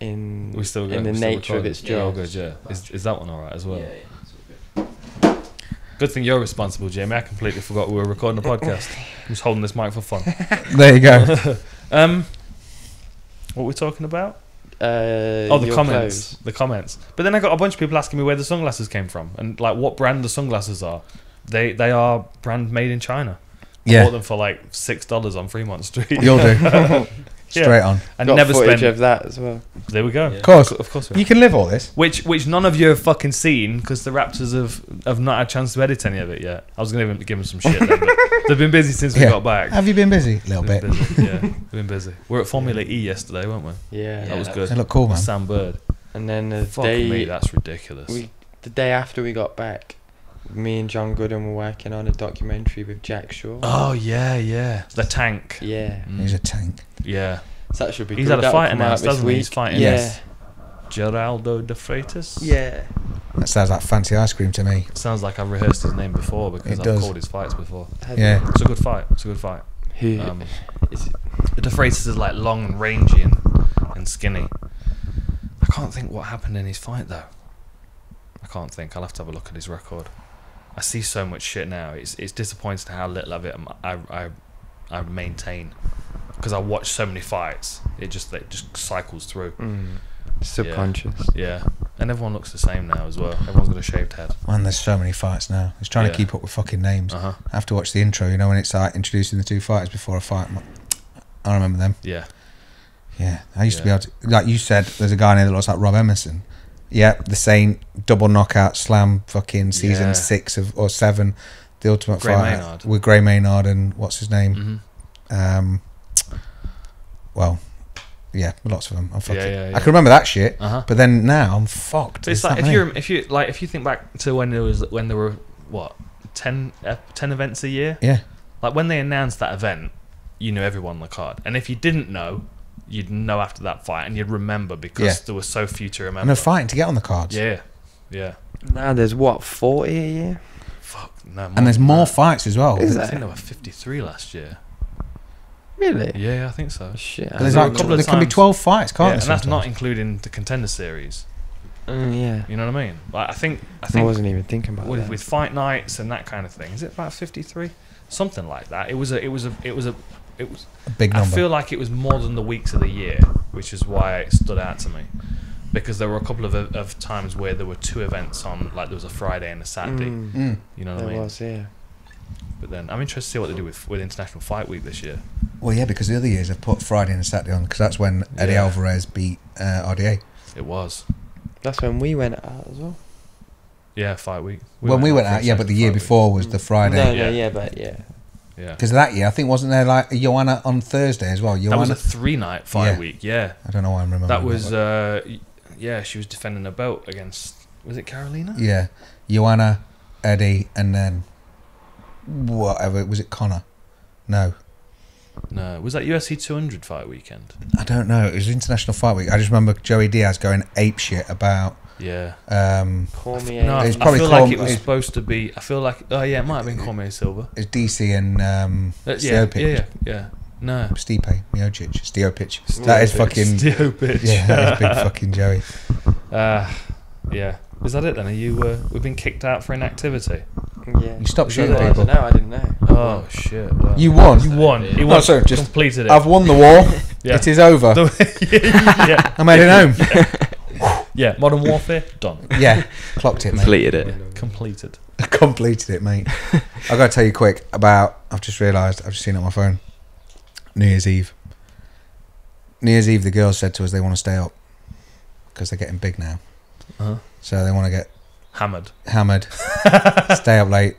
We still in the nature of its Yeah, all job. good, yeah. Is that one alright as well? Good thing you're responsible, Jamie. I completely forgot we were recording a podcast. I was holding this mic for fun. There you go. What were we talking about? The The comments. The comments. But then I got a bunch of people asking me where the sunglasses came from and like what brand the sunglasses are. They are brand made in China. I bought them for like $6 on Fremont Street. You'll do. Straight on. I Got never footage spent. of that as well. There we go. Of course. Of course. You can live all this. Which none of you have fucking seen because the Raptors have not had a chance to edit any of it yet. I was going to give them some shit then, but they've been busy since we got back. Have you been busy? A little Been bit. busy, yeah, we've been busy. We were at Formula E yesterday, weren't we? Yeah. That was good. They look cool, man. Sam Bird. And then the Fuck day me, that's ridiculous. the day after we got back, me and John Gooden were working on a documentary with Jack Shaw. Oh yeah. The tank. Yeah. He's a tank. Yeah. So that should be He's good. had a That'll fight come announced, out this doesn't he? week. He's fighting Yes. Geraldo de Freitas. Yeah. That sounds like fancy ice cream to me. Sounds like I've rehearsed his name before because It I've does. called his fights before. Yeah. It's a good fight. Who is it? De Freitas is like long and rangy and skinny. I can't think what happened in his fight though. I can't think. I'll have to have a look at his record. I see so much shit now. It's disappointing how little of it I maintain because I watch so many fights. It just cycles through. Subconscious. Yeah, and everyone looks the same now as well. Everyone's got a shaved head. Man, there's so many fights now. It's trying to keep up with fucking names. Uh-huh. I have to watch the intro, you know, when it's like introducing the two fighters before a fight. I remember them. Yeah. Yeah, I used to be able to, like you said, there's a guy in there that looks like Rob Emerson. Yeah, the same double knockout slam fucking season 6 or 7, the Ultimate Gray Fighter Maynard. with Gray Maynard and what's his name? Well, yeah, lots of them. I'm fucking, Yeah. I can remember that shit, Uh-huh. but then now I'm fucked. But it's There's like that many. if you think back to when there were what 10 events a year. Yeah. Like when they announced that event, you knew everyone on the card, and if you didn't know, you'd know after that fight, and you'd remember because there were so few to remember. And they're fighting to get on the cards. Yeah. Now there's what, 40 a year? Fuck no. And there's more fights as well. I think there were 53 last year. Really? Yeah, I think so. Shit. There's There were like a couple of there can be times- 12 fights, can't Yeah, there? and that's not sometimes? including the contender series. Yeah. You know what I mean? Like I think I wasn't even thinking about that. with fight nights and that kind of thing. Is it about 53? Something like that. It was a big I number. feel like it was more than the weeks of the year, which is why it stood out to me. Because there were a couple of times where there were 2 events on, like there was a Friday and a Saturday. You know what I There mean? was, yeah. But then I'm interested to see what they do with International Fight Week this year. Well, yeah, because the other years they've put Friday and Saturday on because that's when Eddie Yeah. Alvarez beat RDA. It was. That's when we went out as well. Yeah, Fight Week. When we went for out, yeah, but the International year Fight Week. before was the Friday. Yeah. Yeah. Because that year, I think, wasn't there like a Joanna on Thursday as well? That was Joanna? a 3-night Fight Yeah. Week, yeah. I don't know why I'm remembering That was, yeah, she was defending a belt against, was it Carolina? Yeah. Joanna, Eddie, and then whatever. Was it Conor? No. No, was that UFC 200 fight weekend? I don't know. It was International Fight Week. I just remember Joey Diaz going ape shit about. Yeah. Cormier. No, It's I probably feel like it Corm- was it's- supposed to be. I feel like, oh yeah, it might have been Cormier Silva. It's DC and Yeah. No. Stipe Miocic. Stiopich. That is fucking. Stiopich. Yeah, that is big fucking Joey. Yeah. Is that it then? Are you? We've been kicked out for inactivity. Yeah. You stopped Is shooting that it? people. I didn't know. Oh shit! Well, You won. You won. He No, won. sorry, just completed it. I've won the war. Yeah. It is over. Yeah. I made it home. Yeah. Modern Warfare done. Yeah, clocked it, mate. Completed it. Yeah. Completed. Completed it, mate. I got to tell you quick about. I've just realised. I've just seen it on my phone. New Year's Eve. New Year's Eve, the girls said to us they want to stay up because they're getting big now. Uh-huh. So they want to get Hammered. stay up late.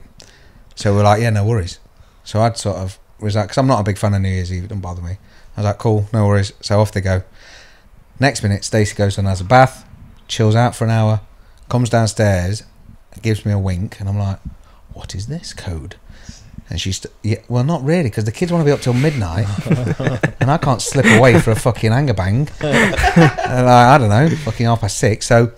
So we're like, yeah, no worries. So I'd sort of was like, because I'm not a big fan of New Year's Eve, it doesn't bother me. I was like, cool, no worries. So off they go. Next minute, Stacey goes and has a bath, chills out for an hour, comes downstairs, gives me a wink, and I'm like, what is this code? And she's yeah, well, not really, because the kids want to be up till midnight, and I can't slip away for a fucking anger bang. And I don't know, fucking 6:30. So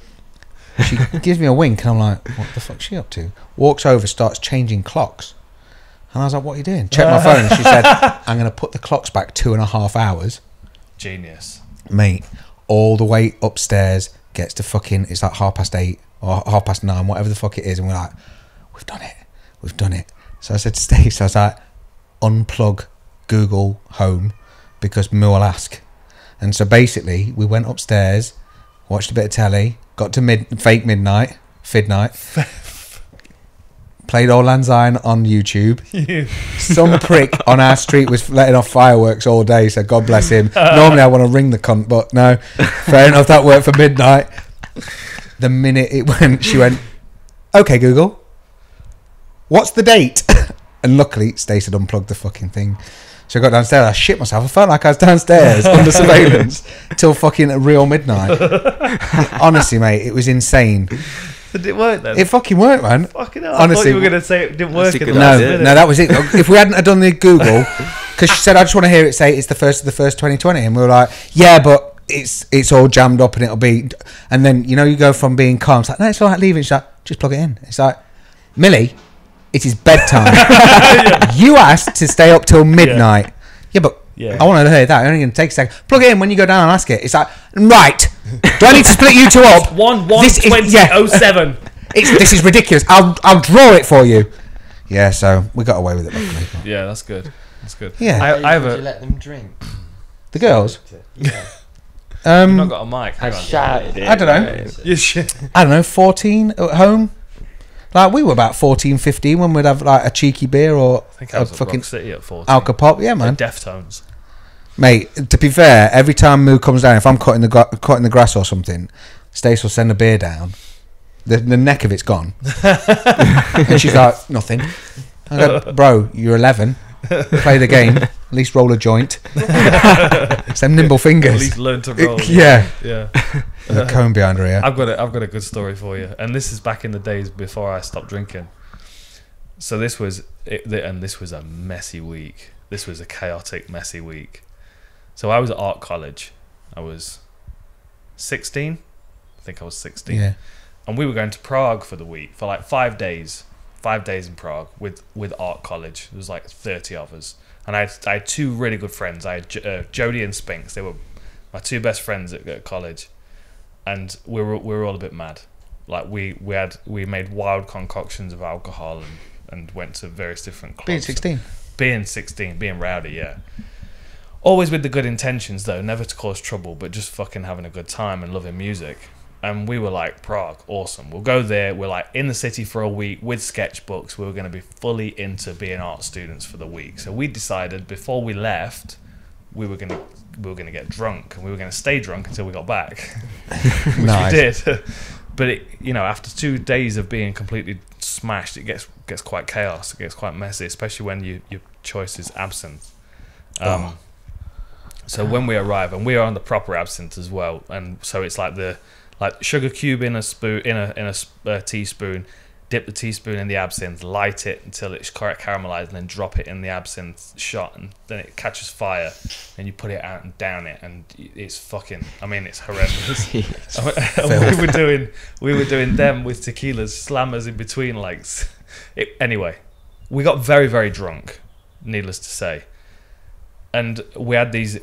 she gives me a wink, and I'm like, what the fuck's she up to? Walks over, starts changing clocks, and I was like, what are you doing? Check my phone, and she said, I'm going to put the clocks back 2.5 hours. Genius. Mate, all the way upstairs, gets to fucking, it's like 8:30 or 9:30, whatever the fuck it is, and we're like, we've done it. we've done it. So I said to Stacey, I was like, unplug Google Home because Moo will ask. And so basically, we went upstairs, watched a bit of telly, got to fake midnight, played Auld Lang Syne on YouTube. Some prick on our street was letting off fireworks all day, so God bless him. Normally I want to ring the cunt, but no, fair enough, that worked for midnight. The minute it went, she went, okay, Google, what's the date? And luckily, Stacey had unplugged the fucking thing. So I got downstairs, I shit myself. I felt like I was downstairs under surveillance till fucking real midnight. Honestly, mate, it was insane. Did it work then? It fucking worked, man. Fucking hell. Honestly, I thought you were going to say it didn't work. No, that was it. If we hadn't have done the Google, because she said, I just want to hear it say it's the 1st of the 1st 2020. And we were like, yeah, but it's all jammed up and it'll be... And then, you know, you go from being calm. It's like, no, it's all right, leave it. She's like, just plug it in. It's like, Millie... It is bedtime. You asked to stay up till midnight. Yeah, but I want to hear that. It's only going to take a second. Plug it in when you go down and ask it. It's like, right. Do I need to split you two up? 1-1-20-07. This is ridiculous. I'll draw it for you. Yeah, so we got away with it. Luckily. Yeah, that's good. That's good. Yeah. I have you let them drink? The girls? Yeah. You've not got a mic. Hang on. Shouted. I don't know. You should. I don't know, 14 at home? Like, we were about 14, 15 when we'd have, like, a cheeky beer or I think I was a at fucking Rock City at 14. Alka-Pop. Yeah, man. Deftones. Mate, to be fair, every time Moo comes down, if I'm cutting the grass or something, Stace will send a beer down. The neck of it's gone. And she's like, nothing. I go, bro, you're 11. Play the game. At least roll a joint. Some nimble fingers. At least learn to roll. Yeah. Yeah. The cone behind her ear. I've got a good story for you, and this is back in the days before I stopped drinking. So this was a messy week. This was a chaotic, messy week. So I was at art college. I was 16. I think I was 16. Yeah. And we were going to Prague for the week for like 5 days. 5 days in Prague with art college. There was like 30 of us, and I had two really good friends. I had Jodie and Spinks. They were my two best friends at college. And we were all a bit mad. Like we made wild concoctions of alcohol and went to various different clubs. Being 16, being rowdy, yeah. Always with the good intentions though, never to cause trouble, but just fucking having a good time and loving music. And we were like, Prague, awesome. We'll go there. We're like in the city for a week with sketchbooks. We were going to be fully into being art students for the week. So we decided before we left, we were going to get drunk, and we were going to stay drunk until we got back, which we did. But after 2 days of being completely smashed, it gets quite chaos. It gets quite messy, especially when your choice is absinthe. So when we arrive, and we are on the proper absinthe as well, and so it's like sugar cube in a spoon in a teaspoon. Dip the teaspoon in the absinthe, light it until it's caramelized, and then drop it in the absinthe shot, and then it catches fire, and you put it out and down it, and it's fucking. I mean, it's horrendous. we were doing them with tequilas, slammers in between, like. Anyway, we got very, very drunk. Needless to say. And we had these.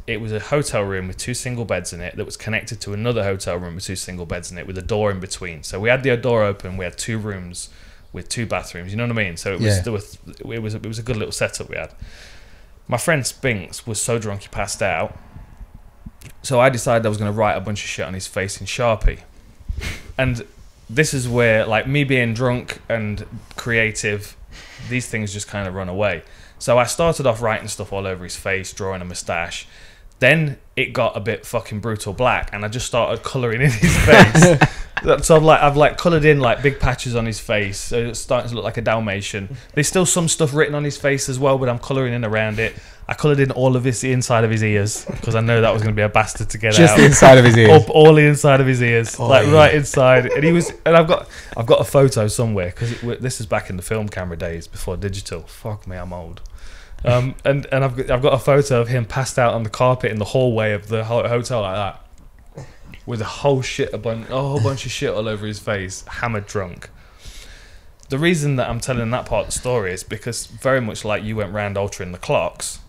It was a hotel room with 2 single beds in it that was connected to another hotel room with 2 single beds in it with a door in between. So we had the door open. We had 2 rooms with 2 bathrooms. You know what I mean? So it was it was a good little setup we had. My friend Spinks was so drunk he passed out. So I decided I was going to write a bunch of shit on his face in Sharpie. And this is where, like, me being drunk and creative, these things just kind of run away. So I started off writing stuff all over his face, drawing a moustache. Then it got a bit fucking brutal black, and I just started colouring in his face. So I've coloured in like big patches on his face, so it's starting to look like a Dalmatian. There's still some stuff written on his face as well, but I'm colouring in around it. I coloured in all of the inside of his ears because I know that was going to be a bastard to get just out. Just the inside of his ears. All the inside of his ears, right inside. And I've got a photo somewhere because this is back in the film camera days before digital. Fuck me, I'm old. And I've got a photo of him passed out on the carpet in the hallway of the hotel like that, with a whole bunch of shit all over his face, hammered drunk. The reason that I'm telling that part of the story is because, very much like you went round altering the clocks,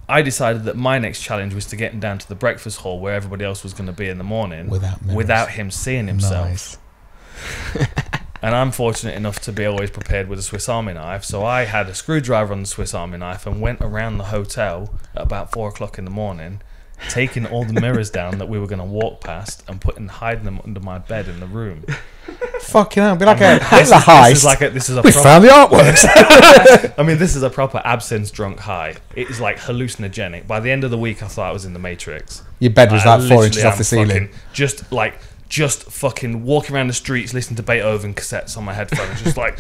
I decided that my next challenge was to get him down to the breakfast hall where everybody else was going to be in the morning without him seeing himself. Nice. And I'm fortunate enough to be always prepared with a Swiss Army knife. So I had a screwdriver on the Swiss Army knife and went around the hotel at about 4 o'clock in the morning, taking all the mirrors down that we were going to walk past and hiding them under my bed in the room. Fucking hell, be like a Hitler heist. This is a we found the artworks. I mean, this is a proper absinthe drunk high. It is like hallucinogenic. By the end of the week, I thought I was in the Matrix. Your bed was like 4 inches off the ceiling. Just fucking walking around the streets, listening to Beethoven cassettes on my headphones, just like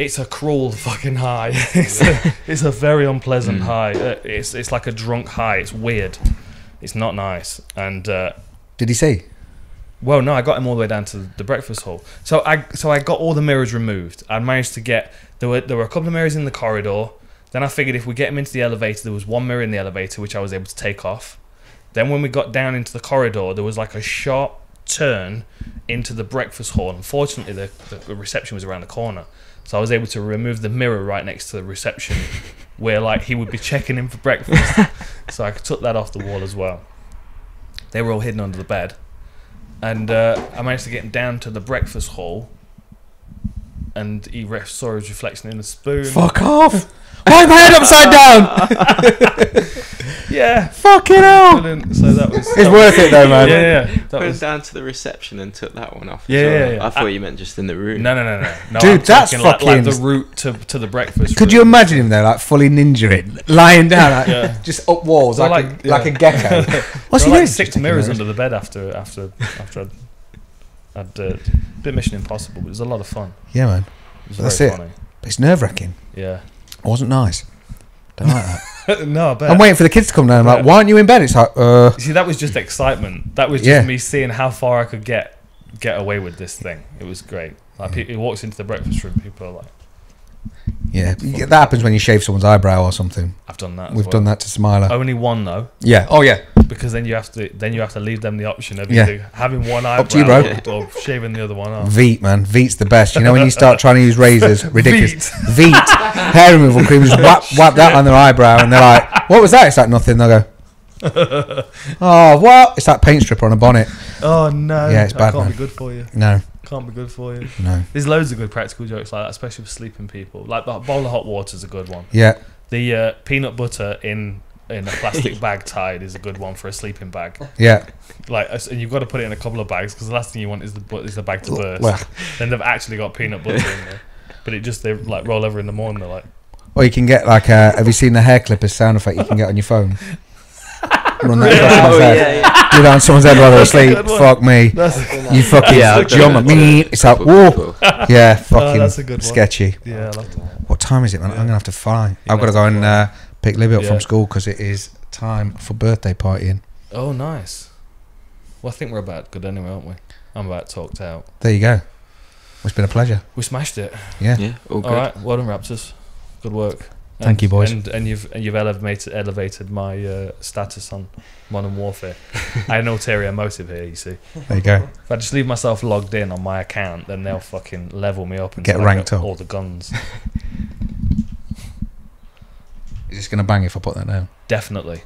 it's a cruel fucking high. It's a very unpleasant high. It's like a drunk high. It's weird. It's not nice. And did he see? Well, no, I got him all the way down to the breakfast hall. So I got all the mirrors removed. I managed to get there were a couple of mirrors in the corridor. Then I figured if we get him into the elevator, there was one mirror in the elevator which I was able to take off. Then when we got down into the corridor, there was like a sharp turn into the breakfast hall. Unfortunately, the reception was around the corner, so I was able to remove the mirror right next to the reception, where like he would be checking in for breakfast. So I took that off the wall as well. They were all hidden under the bed, and I managed to get him down to the breakfast hall, and he saw his reflection in a spoon. Fuck off! Why my head upside down? Yeah, fucking hell. So that was. It's worth it though, man. Yeah. Went down to the reception and took that one off. Yeah. I thought you meant just in the room. No. Dude, that's fucking like the route to the breakfast. Could you imagine him there, like fully ninja-ing, lying down, like, just up walls, so like a gecko? What's he doing? doing? 6 mirrors under the bed after I'd bit Mission Impossible. But it was a lot of fun. Yeah, man. It was That's very it. funny. It's nerve-wracking. Yeah. It wasn't nice. Don't like that. No, I bet. I'm waiting for the kids to come down. I'm like, why aren't you in bed? It's like, See, that was just excitement. That was just me seeing how far I could get away with this thing. It was great. Like, he walks into the breakfast room, people are like, yeah, that happens when you shave someone's eyebrow or something. I've done that. We've done that to Smiler. Only one though. Yeah. Oh yeah. Because then you have to leave them the option of either having one eyebrow up to you, bro. or shaving the other one off. Veet, man. Veet's the best. You know when you start trying to use razors, ridiculous. Veet hair removal cream. Just whap that on their eyebrow, and they're like, "What was that?" It's like nothing. They'll go, "Oh, what?" It's like paint stripper on a bonnet. Oh no. Yeah, it's bad. That can't man. be good for you. No. Can't be good for you. No. There's loads of good practical jokes like that, especially for sleeping people. Like the bowl of hot water is a good one. Yeah. The peanut butter in a plastic bag tied is a good one for a sleeping bag. Yeah. Like, and you've got to put it in a couple of bags because the last thing you want is the bag to burst. Well. Then they've actually got peanut butter in there, but they like roll over in the morning. They're like, or you can get like have you seen the hair clippers sound effect you can get on your phone? Run that across someone's head. Do that on someone's head while they're asleep. Fuck me. You fucking jump me. It's like whoa. Yeah, fucking that's a good one. Sketchy. Yeah, I love that. What time is it, man? I'm gonna have to fly. I've got to go and pick Libby up from school because it is time for birthday partying. Oh, nice. Well, I think we're about good anyway, aren't we? I'm about talked out. There you go. Well, it's been a pleasure. We smashed it. Yeah. All good. All right, well done, Raptors. Good work. Thank you, boys. And you've elevated my status on Modern Warfare. I had an ulterior motive here, you see. There you go. If I just leave myself logged in on my account, then they'll fucking level me up and get ranked up. All the guns. Is this going to bang if I put that down? Definitely.